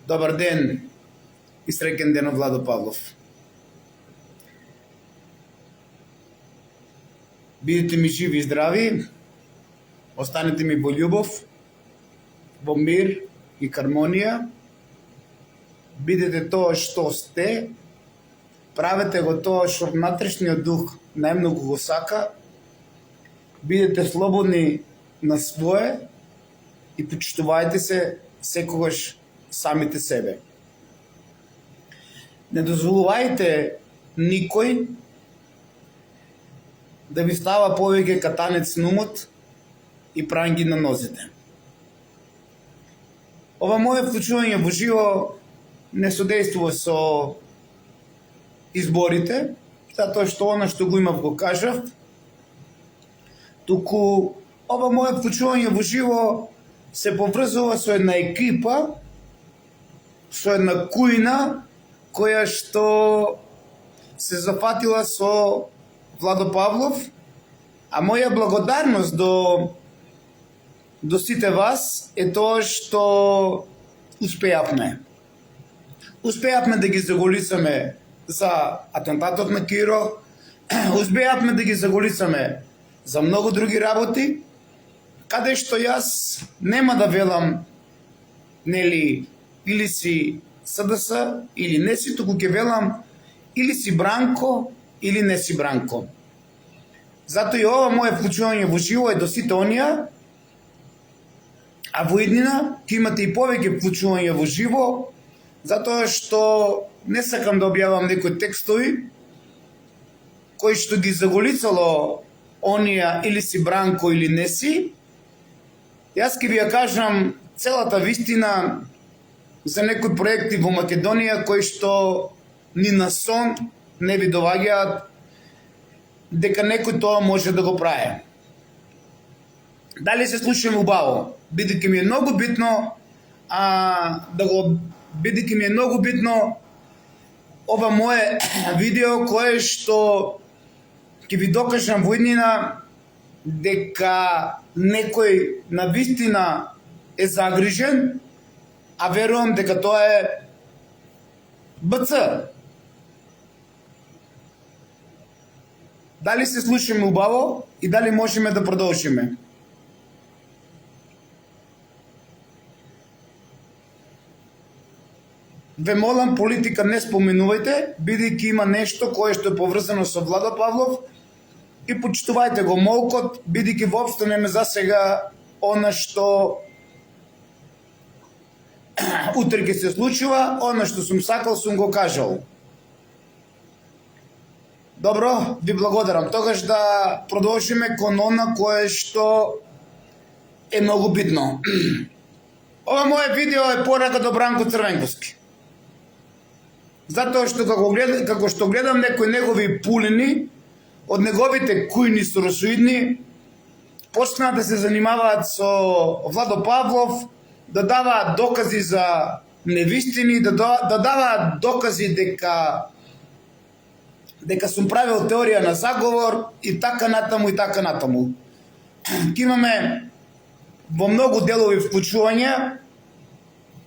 Добар ден и среќен ден од Владо Павлов. Бидете ми живи и здрави, останете ми во љубов, во мир и хармонија. Бидете тоа што сте, правете го тоа што внатрешниот дух најмногу го сака. Бидете слободни на свое и почитувајте се секогаш самите себе. Не дозволувајте никој да ви става повеќе катанец на умот и пранги на нозите. Ова мое вклучување во живо не содействува со изборите, затоа што она што го имав го кажав, туку ова мое вклучување во живо се поврзува со една екипа, со една кујна која што се зафатила со Владо Павлов, а моја благодарност до сите вас е тоа што успеавме. Успеавме да ги заголицаме за атентатот на Киро, успеавме да ги заголицаме за многу други работи, каде што јас нема да велам нели или си СДС или не си, туку ќе велам или си Бранко или не си Бранко. Затоа и ова мое вклучување во живо е до сите онија, а во иднина ќе имате и повеќе вклучување во живо, затоа што не сакам да објавам некои текстови кои што ги заголицало онија или си Бранко или не си. Јас ќе ви ја кажам целата вистина за некои проекти во Македонија кои што ни на сон не ви доваѓаат дека некој тоа може да го прави. Дали се слушаме убаво, бидејќи ми е многу битно бидејќи ми е многу битно ова мое видео кое што ќе ви докажам во иднина дека некој на вистина е загрижен, а верувам дека тоа е БЦ. Дали се слушаме убаво и дали можеме да продолжиме? Ве молам, политика не споменувајте, бидејќи има нешто кое што е поврзано со Владо Павлов, и почитувајте го молкот, бидејќи воопшто не ме засега она што утре ќе се случува, она што сум сакал сум го кажал. Добро, ви благодарам. Тогаш да продолжиме кон она кое што е многу битно. Ова мое видео е порака до Бранко Црвенковски. Затоа што како што гледам некои негови пулени, од неговите кујни соросоидни, почнаа да се занимаваат со Владо Павлов, да даваат докази за невистини, да даваат докази дека сум правил теорија на заговор и така натаму и така натаму. Ке имаме во многу делови вклучување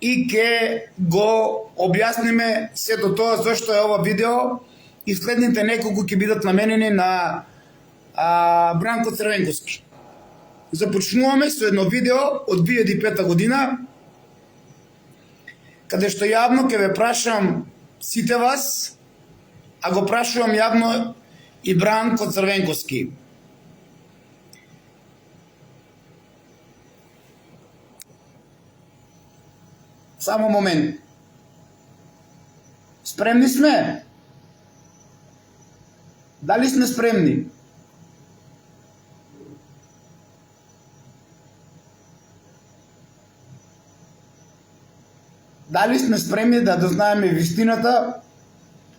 и ке го објасниме сето тоа зашто е ова видео и следните неколку ќе бидат наменени на Бранко Црвенковски. Започнуваме со едно видео од 2005 година, каде што јавно ќе ве прашам сите вас, а го прашувам јавно и Бранко Црвенковски. Само момент. Спремни сме? Дали сме спремни? Дали сме спремни да дознаеме вистината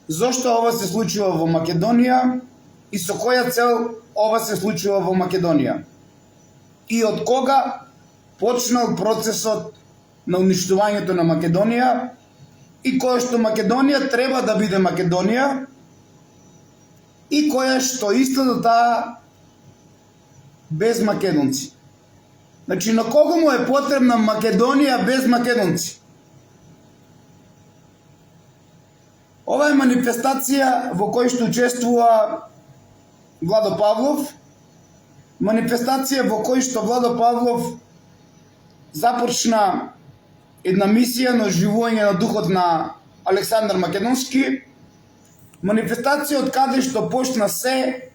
зошто ова се случува во Македонија и со која цел ова се случува во Македонија? И од кога почнал процесот на уништувањето на Македонија и која што Македонија треба да биде Македонија и која што истото таа без македонци. Значи, на кого му е потребна Македонија без македонци? Ова е манифестација во која што учествува Владо Павлов, манифестација во која што Владо Павлов започна една мисија на оживување на духот на Александар Македонски, манифестација од каде што почна се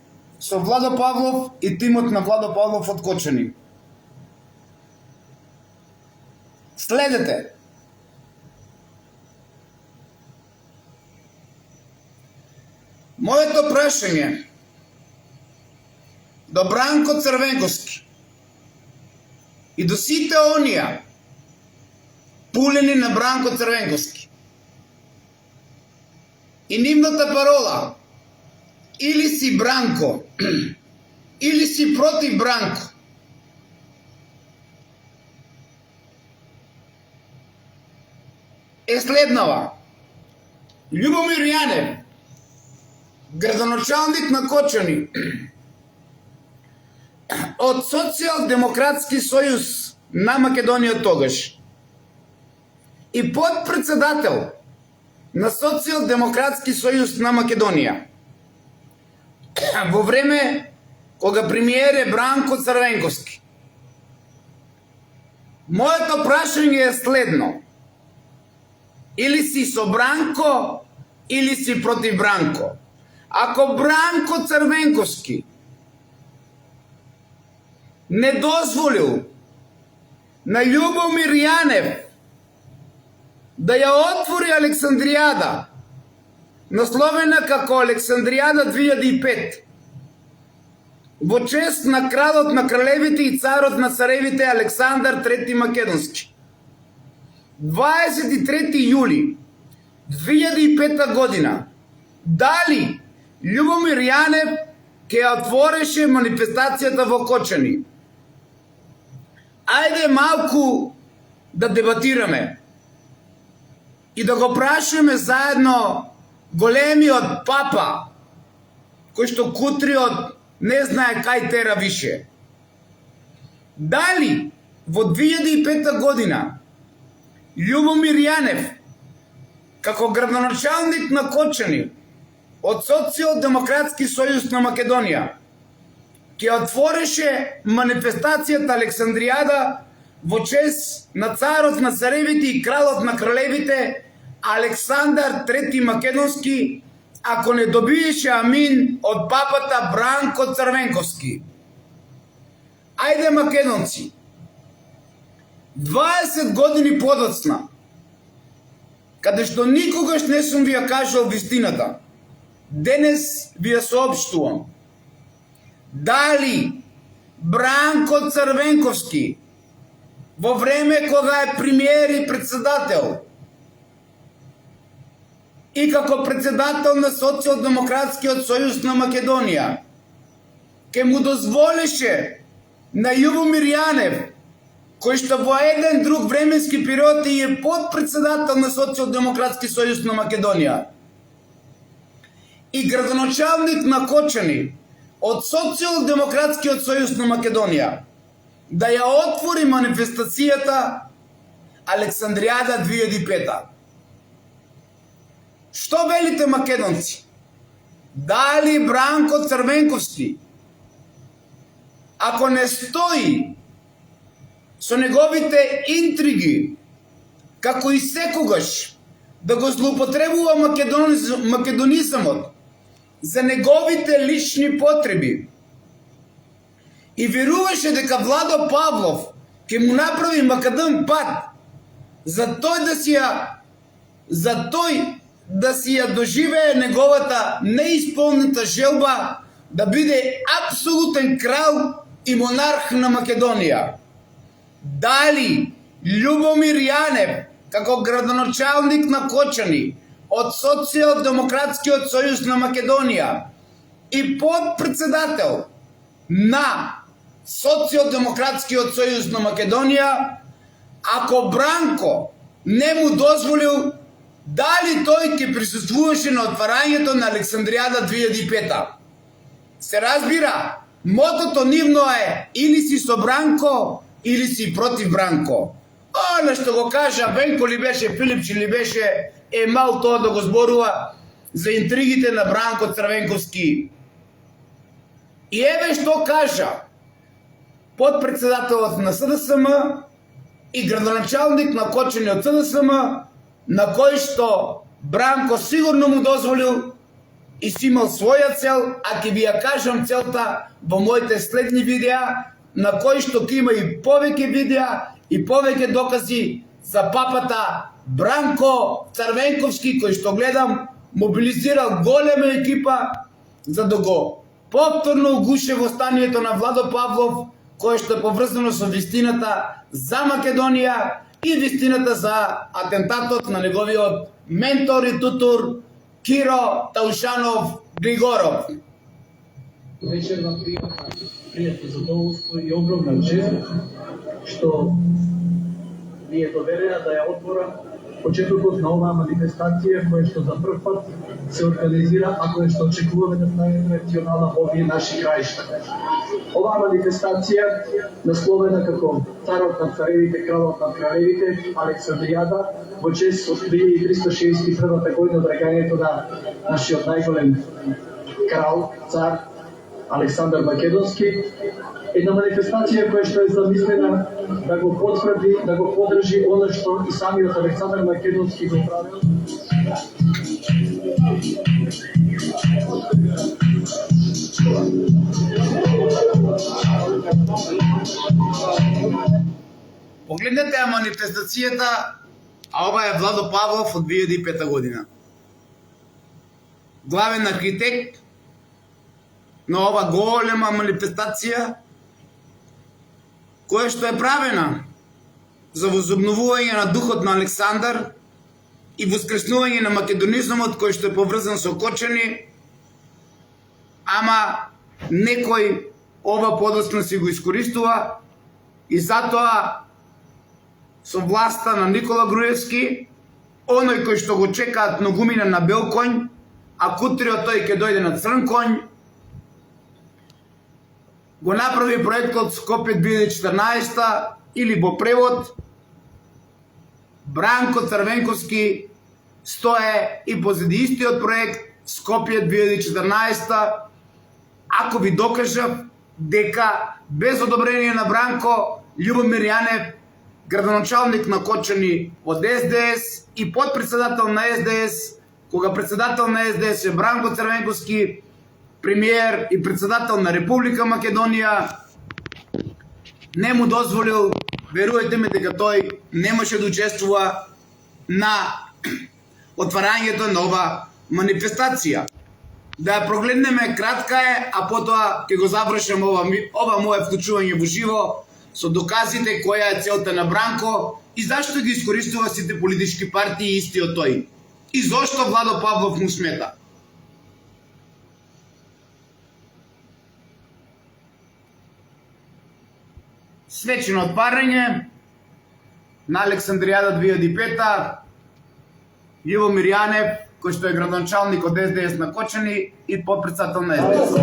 со Владо Павлов и тимот на Владо Павлов од Кочани. Следете. Моето прашање до Бранко Црвенковски и до сите онија пулени на Бранко Црвенковски и нивната парола или си Бранко или си против Бранко е следнава. Љубомир Јанев, градоначалник на Кочани од Социјалдемократски сојуз на Македонија тогаш и подпредседател на Социјалдемократски сојуз на Македонија во време кога премиер е Бранко Црвенковски. Моето прашање е следно. Или си со Бранко, или си против Бранко. Ако Бранко Црвенковски не дозволил на Љубомир Јанев да ја отвори Александријада, насловена како Александријада 2005, во чест на кралот на кралевите и царот на царевите Александар III Македонски. 23 јули 2005 година, дали Љубомир Јанев ќе отвореше манифестацијата во Кочани? Ајде малку да дебатираме и да го прашаме заедно големиот папа, кој што кутриот не знае кај тера више. Дали во 2005 година Љубомир Јанев, како градоначалник на Кочани од Социјалдемократски сојуз на Македонија, ќе отвореше манифестацијата Александријада во чест на царот на царевите и кралот на кралевите Александар III Македонски, ако не добиеше амин од папата Бранко Црвенковски. Ајде македонци, 20 години подоцна, каде што никогаш не сум ви ја кажал вистината, денес ви ја соопштувам. Дали Бранко Црвенковски во време кога е премиер и председател и како председател на Социјалдемократскиот сојуз на Македонија ке му дозволеше на Љубомир Јанев, кој што во еден друг временски период и е подпредседател на Социјалдемократски сојуз на Македонија и градоначалник на Кочани од Социјалдемократскиот сојуз на Македонија, да ја отвори манифестацијата Александријада 2005. Што велите македонци? Дали Бранко Црвенковски, ако не стои со неговите интриги, како и секогаш да го злоупотребува македонизмот за неговите лични потреби и веруваше дека Владо Павлов ќе му направи македон пат за тој да си ја доживее неговата неисполнита желба да биде апсолутен крал и монарх на Македонија. Дали Љубомир Јанев, како градоначалник на Кочани од Социјалдемократскиот сојуз на Македонија и подпредседател на Социјалдемократскиот сојуз на Македонија, ако Бранко не му дозволил, дали тој ќе присуствуваше на отварањето на Александријада 2005? Се разбира, мотото нивно е или си со Бранко, или си против Бранко. Она што го кажа Венко ли беше, Филипче ли беше, е мал тоа да го зборува, за интригите на Бранко Црвенковски. И еве што кажа подпредседателот на СДСМ и градоначалник на Кочани од СДСМ, на кој што Бранко сигурно му дозволил и си имал своја цел, а ќе ви ја кажам целта во моите следни видеа, на кој што ќе има и повеќе видеа и повеќе докази за папата Бранко Црвенковски, кој што гледам мобилизирал голема екипа за да го повторно угуше востанието на Владо Павлов, кое што е поврзано со вистината за Македонија и вистината за атентатот на неговиот ментор и тутор Киро Таушанов Григоров. Вечерна пријатно задоволство и огромна чест што ми е доверена да ја отворам почетокот на оваа манифестација која што за прв пат се организира, а која што очекуваме да стане традиционална во овие наши краишта. Оваа манифестација, насловена како Царот на царевите, кралот на кралевите, Александријада, во чест од 1361 година од раѓањето на нашиот најголем крал, цар Александар Македонски, една манифестација која што е замислена да го потврди, да го подржи оно што и самиот Александар Македонски го правил. Погледнете ја манифестацијата, а ова е Владо Павлов од 2005 година. Главен архитект на ова голема манифестација, која што е правена за возобновување на духот на Александар и воскреснување на македонизмот кој што е поврзан со Кочани, ама некој ова подоцна си го искористува и затоа со власта на Никола Груевски, оној кој што го чекаат многумина на бел конј, а кутриот тој ќе дојде на црн конј, го направи проектот Скопје 2014 или во превод Бранко Црвенковски стое и позади истиот проект Скопје 2014, ако ви докажав дека без одобрение на Бранко, Љубомир Јанев, градоначалник на Кочани од СДС и подпредседател на СДС, кога председател на СДС е Бранко Црвенковски, премиер и председател на Република Македонија, не му дозволил, веруете ми дека тој немаше да учествува на отварањето на ова манифестација. Да ја прогледнеме, кратка е, а потоа ќе го завршам ова мое вклучување во живо со доказите која е целта на Бранко и зашто ги искористува сите политички партии истиот тој. И зошто Владо Павлов му смета. Свечено отварање на Александријада 2005, Љубомир Јанев, кој што е градоначалник од СДС на Кочани и подпредседател на СДС.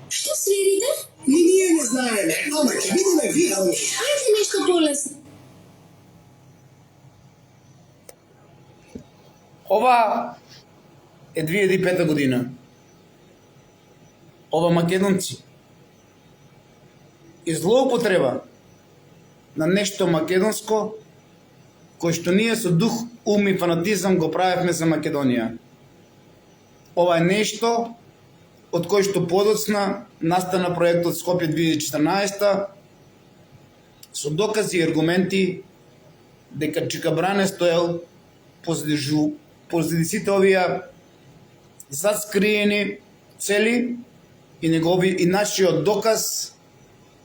Што свирите? И ние не знаеме, ама ќе бидеме вирални. Ајде нешто полесно. Ова е 2005 година. Ова македонци и злоупотреба на нешто македонско кој што ние со дух, ум и фанатизам го правевме за Македонија. Ова е нешто од кој што подоцна настана проектот Скопје 2014 со докази и аргументи дека Чика Бране стоел позади сите овие заскриени цели и нашиот доказ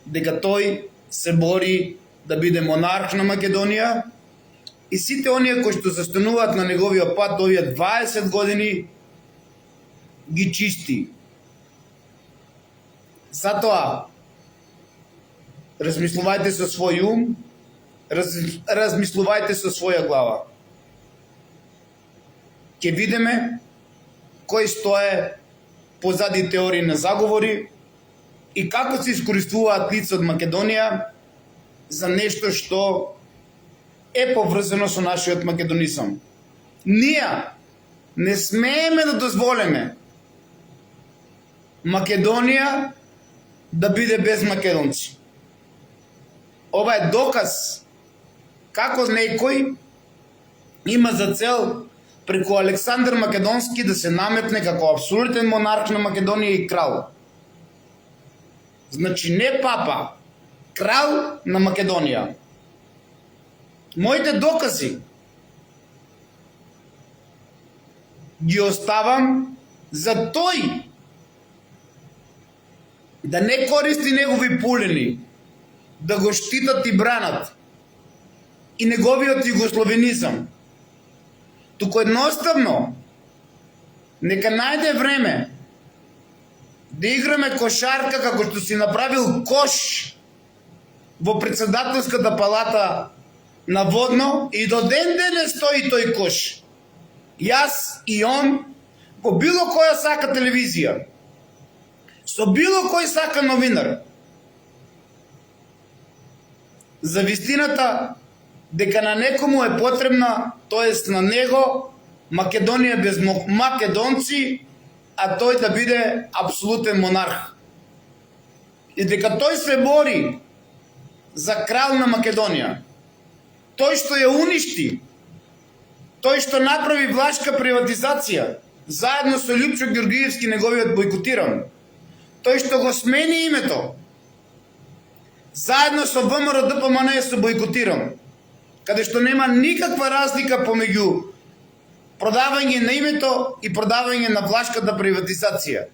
дека тој се бори да биде монарх на Македонија и сите оние кои што застануваат на неговиот пат овие 20 години ги чисти. Затоа размислувајте со свој ум, размислувајте со своја глава. Ќе видиме кој стое позади теории на заговори и како се искористуваат лица од Македонија за нешто што е поврзано со нашиот македонизам. Ние не смееме да дозволиме Македонија да биде без македонци. Ова е доказ како некој има за цел преку Александар Македонски да се наметне како апсолутен монарх на Македонија и крал. Значи не папа, крал на Македонија. Моите докази ги оставам за тој да не користи негови пулени, да го штитат и бранат и неговиот југословенизам. Туку едноставно нека најде време да играме кошарка како што си направил кош во председателската палата наводно и до ден денес стои тој кош. Јас и он по било која сака телевизија, со било кој сака новинар. За вистината дека на некому е потребна, тоест на него, Македонија без македонци, а тој да биде апсолутен монарх. И дека тој се бори за крал на Македонија. Тој што ја уништи, тој што направи влашка приватизација, заедно со Љупчо Ѓоргиевски неговиот бойкотиран, тој што го смени името, заедно со ВМРО ДПМН со бойкотиран, каде што нема никаква разлика помеѓу продавање на името и продавање на влашката приватизација.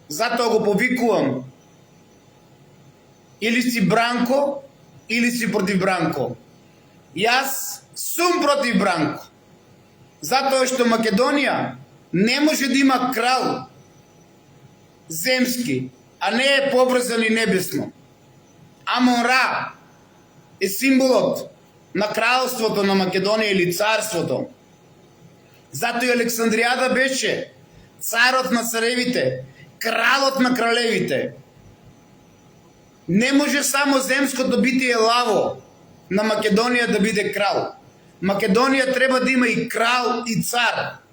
Затоа го повикувам: или си Бранко, или си против Бранко. Јас сум против Бранко, затоа што Македонија не може да има крал земски, а не е поврзан и небесно. Амон-Ра е символот на кралството на Македонија или царството. Затоа и Александријада беше царот на царевите, кралот на кралевите. Не може само земското битие лаво на Македонија да биде крал. Македонија треба да има и крал и цар.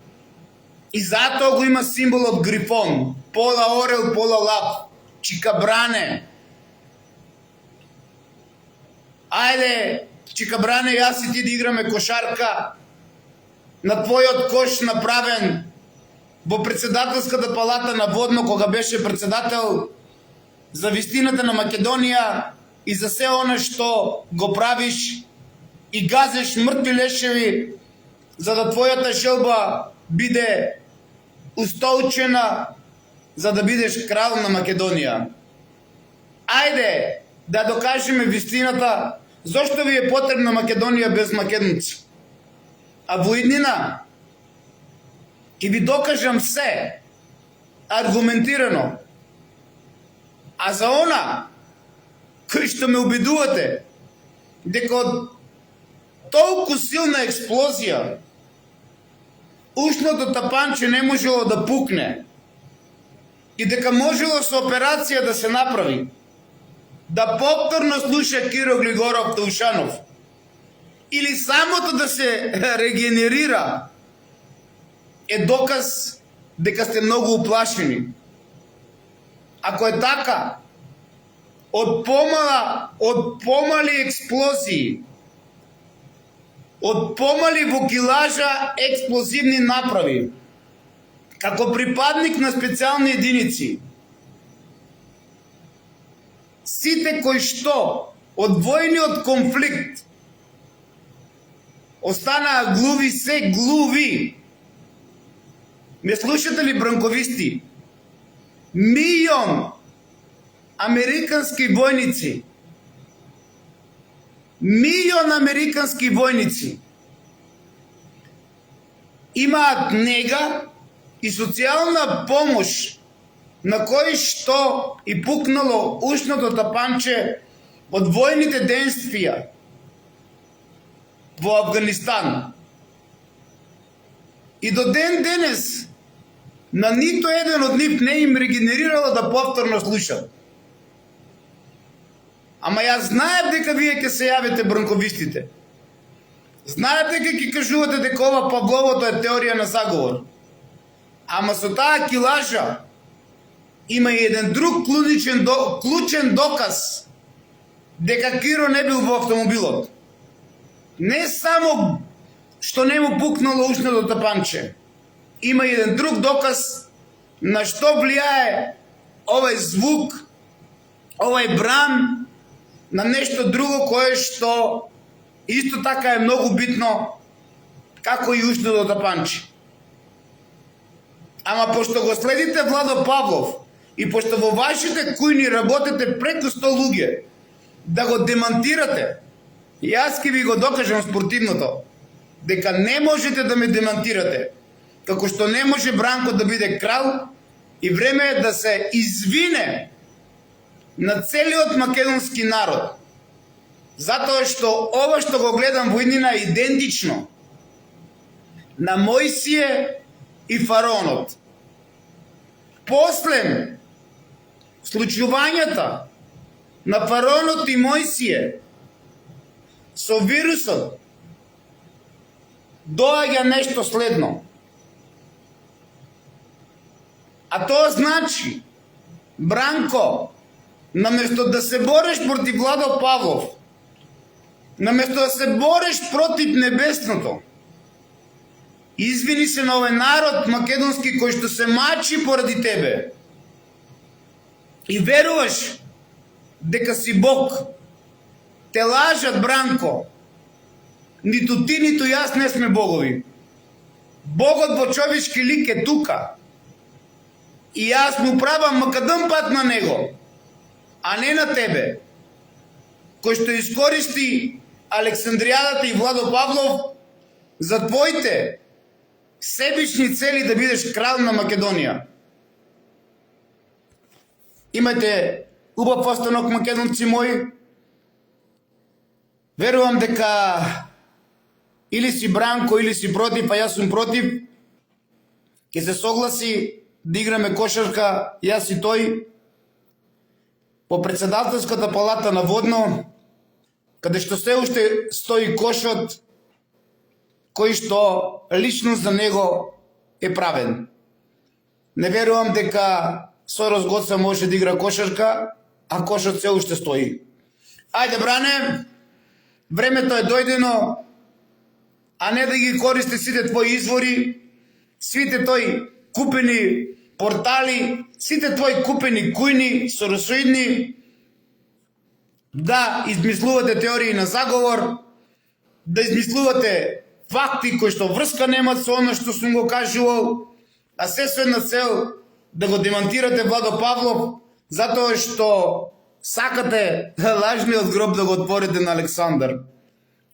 И затоа го има символот грифон, пола орел, пола лав, Чика Бране. Ајде, Чика Бране, јас и ти да играме кошарка на твојот кош направен во председателската палата наводно кога беше председател, за вистината на Македонија и за се оно што го правиш и газеш мртви лешеви за да твојата желба биде устолчена за да бидеш крал на Македонија. Ајде да докажеме вистината зошто ви е потребна Македонија без македонци. А во иднина ќе ви докажам се аргументирано. А за она кои што ме убедувате дека од толку силна експлозија ушното тапанче не можело да пукне и дека можело со операција да се направи, да повторно слуша Киро Глигоров Таушанов или самото да се регенерира, е доказ дека сте многу уплашени. Ако е така, од помали експлозии, од помали во килажа експлозивни направи, како припадник на специјални единици, сите кои што од војниот конфликт останаа глуви, се глуви. Ме слушате ли, бранковисти? Милион американски војници, имаат нега и социјална помош на кој што и пукнало ушното тапанче од војните денствија во Афганистан. И до ден денес на нито еден од нив не им регенерирало да повторно слушат. Ама јас знаев дека вие ќе се јавите, бранковистите. Знаев дека ќе кажувате дека ова Павловото е теорија на заговор. Ама со таа килажа има и еден друг клучен доказ дека Киро не бил во автомобилот. Не само што не му пукнало ушното тапанче. Има и еден друг доказ на што влијае овај звук, овај бран, на нешто друго кое што исто така е многу битно како и ушното тапанче. Ама пошто го следите Владо Павлов и пошто во вашите кујни работите преку 100 луѓе да го демантирате, јас ќе ви го докажам спортивното, дека не можете да ме демантирате, како што не може Бранко да биде крал, и време е да се извине на целиот македонски народ, затоа што ова што го гледам во иднина е идентично на Мојсие и фараонот. После случувањата на фараонот и Мојсие со вирусот доаѓа нешто следно. А тоа значи, Бранко, наместо да се бориш против Владо Павлов, наместо да се бориш против небесното, извини се на овој народ македонски кој што се мачи поради тебе и веруваш дека си Бог. Те лажат, Бранко. Ниту ти, ниту јас не сме богови. Богот во човечки лик е тука. И јас му правам македон пат на него, а не на тебе, кој што искористи Александријадата и Владо Павлов за твоите себични цели да бидеш крал на Македонија. Имате убав останок, македонци мои. Верувам дека или си Бранко, или си против, а јас сум против. Ке се согласи да играме кошарка, јас и тој, по председателската палата на Водно, каде што се уште стои кошот, кој што лично за него е правен. Не верувам дека Сорос Гоца може да игра кошарка, а кошот се уште стои. Ајде, бране, времето е дојдено, а не да ги користи сите твои извори, сите тои купени портали, сите твои купени кујни, соросоидни, да измислувате теории на заговор, да измислувате факти кои што врска немат со оно што сум го кажувал, а се со една цел да го демантирате Владо Павлов, затоа што сакате лажниот гроб да го отворите на Александар,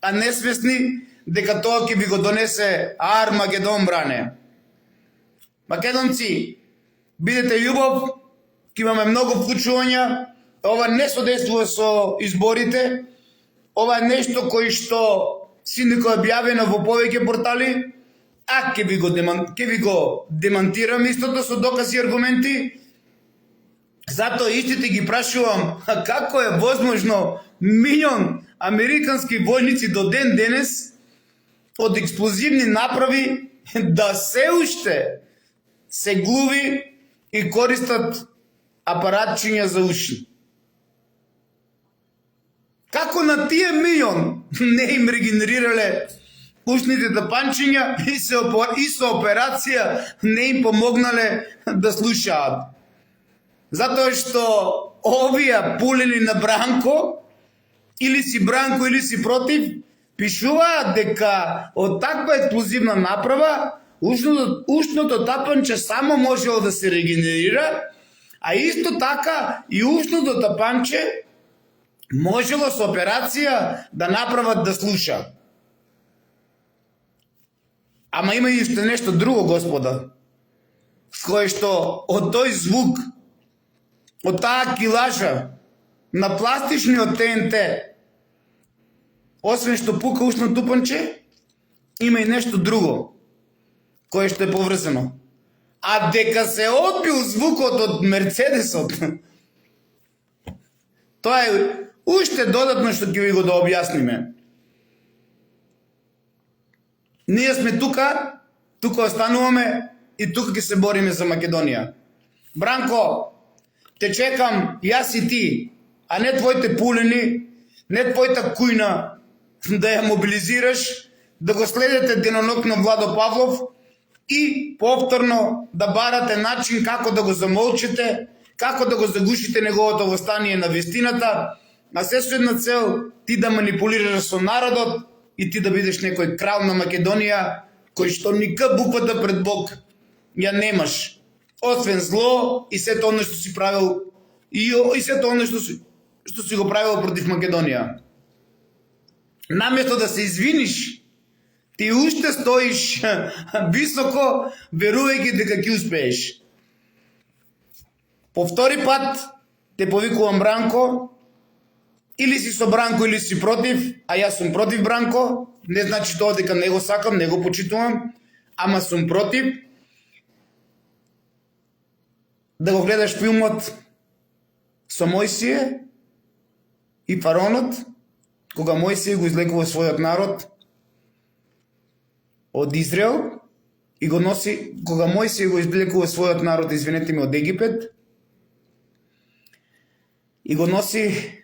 а несвесни дека тоа ќе ви го донесе Армагедон, бране. Македонци, бидете љубов, ќе имаме многу вклучувања, ова не содействува со изборите, ова е нешто кој што синдико објавено во повеќе портали, а ќе ви го демантирам истото со докази и аргументи. Затоа истите ги прашувам, како е возможно милион американски војници до ден денес од експлозивни направи да се уште се глуви и користат апаратчиња за уши. Како на тие милион не им регенерирале ушните тапанчиња и со операција не им помогнале да слушаат. Затоа што овие пулени на Бранко, или си Бранко или си против, пишуваат дека од таква експлозивна направа ушното тапанче само можело да се регенерира, а исто така и ушното тапанче можело со операција да направат да слуша. Ама има и уште нешто друго, господа, кое што од тој звук, од таа килажа на пластичниот ТНТ, освен што пука ушно тупанче, има и нешто друго, кое што е поврзано. А дека се одбил звукот од Мерцедесот, тоа е уште додатно што ќе ви го да објасниме. Ние сме тука остануваме и тука ќе се бориме за Македонија. Бранко, те чекам јас и ти, а не твоите пулени, не твојата кујна да ја мобилизираш, да го следете денонокно Владо Павлов и повторно да барате начин како да го замолчите, како да го загушите неговото востание на вистината, а се со една цел ти да манипулираш со народот и ти да бидеш некој крал на Македонија, кој што никак буквата пред Бог ја немаш, освен зло и сето оно што си правил и сето оно што си го правил против Македонија. Наместо да се извиниш, ти уште стоиш високо, верувајќи дека ќе успееш. По втори пат те повикувам Бранко, или си со Бранко или си против, а јас сум против Бранко, не значи тоа дека не го сакам, не го почитувам, ама сум против. Да го гледаш филмот со Мојсие и фараонот, кога Мојсие го излекува својот народ од Израел и го носи, кога Мојсие го излекува својот народ, извинете ми, од Египет и го носи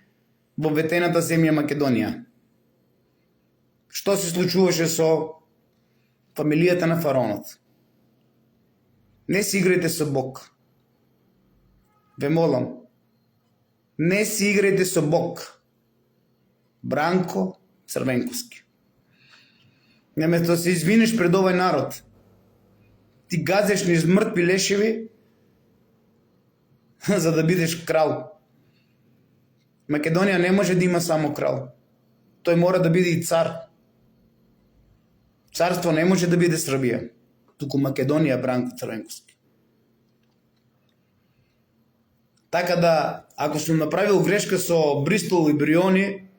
во ветената земја Македонија. Што се случуваше со фамилијата на фараонот? Не си играјте со Бог. Ве молам. Не си играјте со Бог. Бранко Црвенковски. Наместо да се извиниш пред овој народ, ти газеш низ мртви лешеви за да бидеш крал. Македонија не може да има само крал. Тој мора да биде и цар. Царство не може да биде Србија, туку Македонија, Бранко Црвенковски. Така да, ако сум направил грешка со Бристол и Бриони,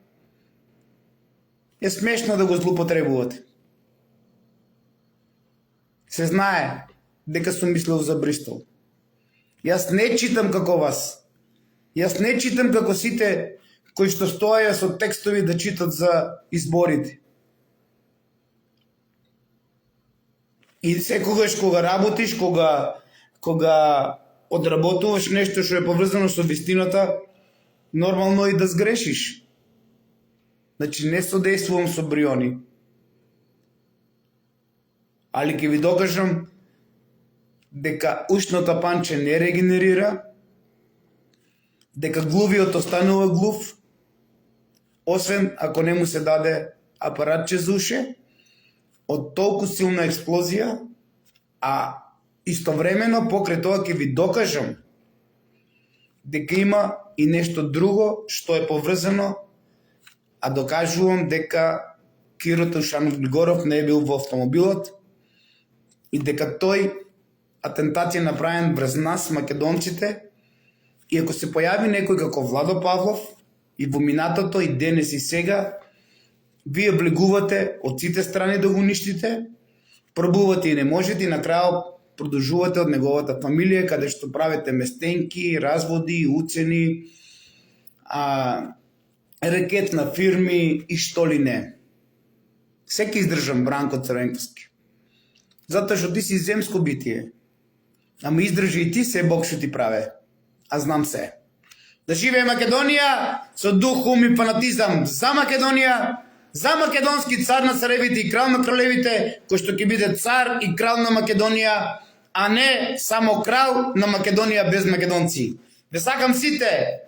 е смешно да го злоупотребувате. Се знае дека сум мислил за Бристол. Јас не читам како вас. Јас не читам како сите кои што стоја со текстови да читат за изборите. И секогаш кога работиш, кога одработуваш нешто што е поврзано со вистината, нормално и да сгрешиш. Значи не содействувам со Бриони. Али ќе ви докажам дека ушното панче не регенерира, дека глувиот останува глув, освен ако не му се даде апаратче за уше, од толку силна експлозија, а истовремено покрај тоа ќе ви докажам дека има и нешто друго што е поврзано, а докажувам дека Киро Тушанов Григоров не е бил во автомобилот и дека тој атентат е направен врз нас, македонците, и ако се појави некој како Владо Павлов и во минатото и денес и сега, вие влегувате од сите страни да го уништите, пробувате и не можете и на крајот продолжувате од неговата фамилија, каде што правите местенки, разводи, уцени, рекет на фирми и што ли не. Секи издржам Бранко Црвенковски. Затоа што ти си земско битие. Ама издржи и ти се Бог што ти праве. А знам се. Да живее Македонија со дух, ум и фанатизам за Македонија, за македонски цар на царевите и крал на кралевите, кој што ќе биде цар и крал на Македонија, а не само крал на Македонија без македонци. Ве сакам сите